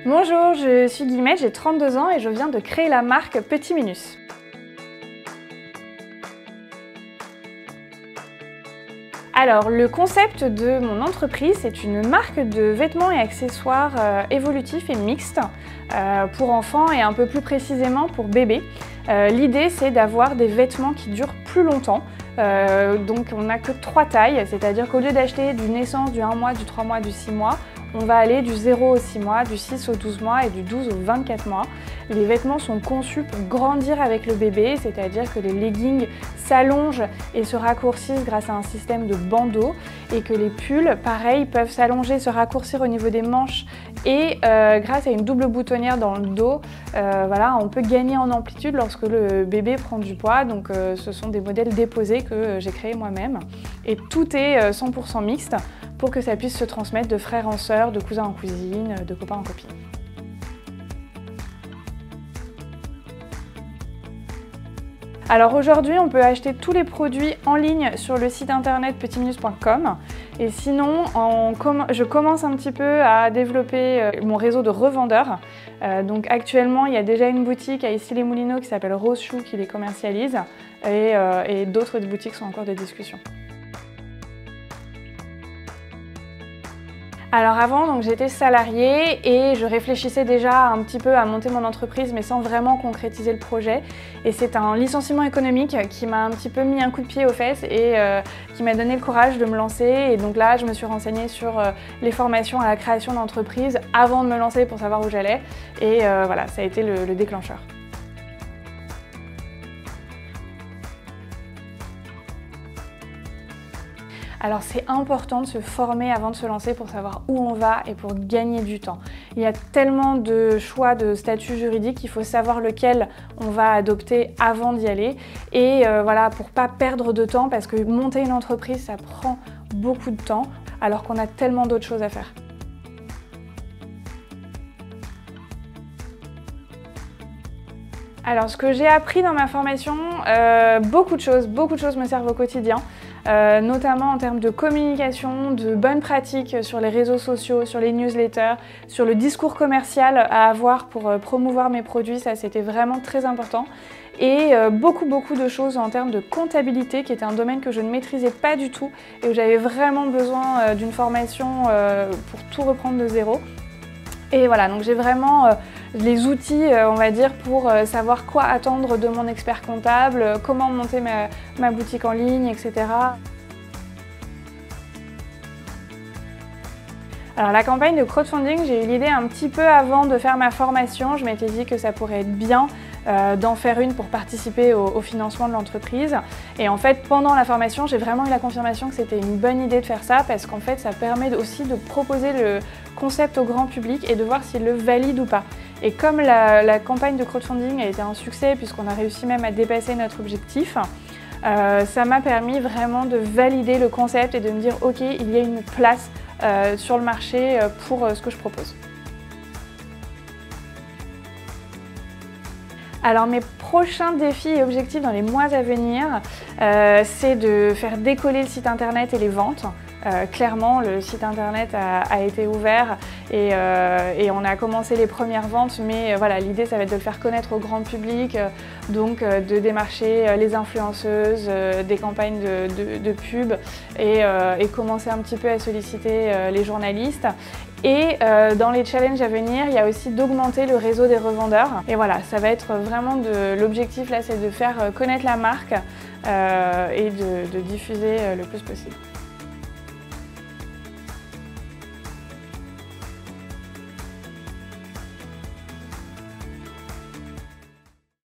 Bonjour, je suis Guillemette, j'ai 32 ans et je viens de créer la marque Petit Minus. Alors, le concept de mon entreprise, c'est une marque de vêtements et accessoires évolutifs et mixtes pour enfants et un peu plus précisément pour bébés. L'idée, c'est d'avoir des vêtements qui durent plus longtemps. Donc, on n'a que 3 tailles, c'est-à-dire qu'au lieu d'acheter du naissance, du 1 mois, du 3 mois, du 6 mois, on va aller du 0 au 6 mois, du 6 au 12 mois et du 12 au 24 mois. Les vêtements sont conçus pour grandir avec le bébé, c'est-à-dire que les leggings s'allongent et se raccourcissent grâce à un système de bandeaux et que les pulls, pareil, peuvent s'allonger, se raccourcir au niveau des manches et grâce à une double boutonnière dans le dos, voilà, on peut gagner en amplitude lorsque le bébé prend du poids. Donc ce sont des modèles déposés que j'ai créés moi-même et tout est 100% mixte pour que ça puisse se transmettre de frère en sœur, de cousin en cousine, de copain en copine. Alors aujourd'hui, on peut acheter tous les produits en ligne sur le site internet petitminus.com et sinon, je commence un petit peu à développer mon réseau de revendeurs. Donc actuellement, il y a déjà une boutique à Issy-les-Moulineaux qui s'appelle Rose Chou qui les commercialise et d'autres boutiques sont encore de discussion. Alors avant, j'étais salariée et je réfléchissais déjà un petit peu à monter mon entreprise mais sans vraiment concrétiser le projet. Et c'est un licenciement économique qui m'a un petit peu mis un coup de pied aux fesses et qui m'a donné le courage de me lancer. Et donc là, je me suis renseignée sur les formations à la création d'entreprise avant de me lancer pour savoir où j'allais. Et voilà, ça a été le déclencheur. Alors c'est important de se former avant de se lancer pour savoir où on va et pour gagner du temps. Il y a tellement de choix de statut juridique qu'il faut savoir lequel on va adopter avant d'y aller. Et voilà, pour pas perdre de temps parce que monter une entreprise ça prend beaucoup de temps alors qu'on a tellement d'autres choses à faire. Alors ce que j'ai appris dans ma formation, beaucoup de choses me servent au quotidien. Notamment en termes de communication, de bonnes pratiques sur les réseaux sociaux, sur les newsletters, sur le discours commercial à avoir pour promouvoir mes produits, ça c'était vraiment très important. Et beaucoup de choses en termes de comptabilité qui était un domaine que je ne maîtrisais pas du tout et où j'avais vraiment besoin d'une formation pour tout reprendre de zéro. Et voilà, donc j'ai vraiment les outils, on va dire, pour savoir quoi attendre de mon expert comptable, comment monter ma boutique en ligne, etc. Alors la campagne de crowdfunding, j'ai eu l'idée un petit peu avant de faire ma formation. Je m'étais dit que ça pourrait être bien d'en faire une pour participer au financement de l'entreprise. Et en fait, pendant la formation, j'ai vraiment eu la confirmation que c'était une bonne idée de faire ça parce qu'en fait, ça permet aussi de proposer le concept au grand public et de voir s'il le valide ou pas. Et comme la campagne de crowdfunding a été un succès puisqu'on a réussi même à dépasser notre objectif, ça m'a permis vraiment de valider le concept et de me dire ok, il y a une place sur le marché pour ce que je propose. Alors mes prochains défis et objectifs dans les mois à venir, c'est de faire décoller le site internet et les ventes. Clairement, le site internet a été ouvert et on a commencé les premières ventes, mais voilà, l'idée ça va être de le faire connaître au grand public, donc de démarcher les influenceuses, des campagnes de pub et commencer un petit peu à solliciter les journalistes. Et dans les challenges à venir, il y a aussi d'augmenter le réseau des revendeurs. Et voilà, ça va être vraiment l'objectif là, c'est de faire connaître la marque et de diffuser le plus possible.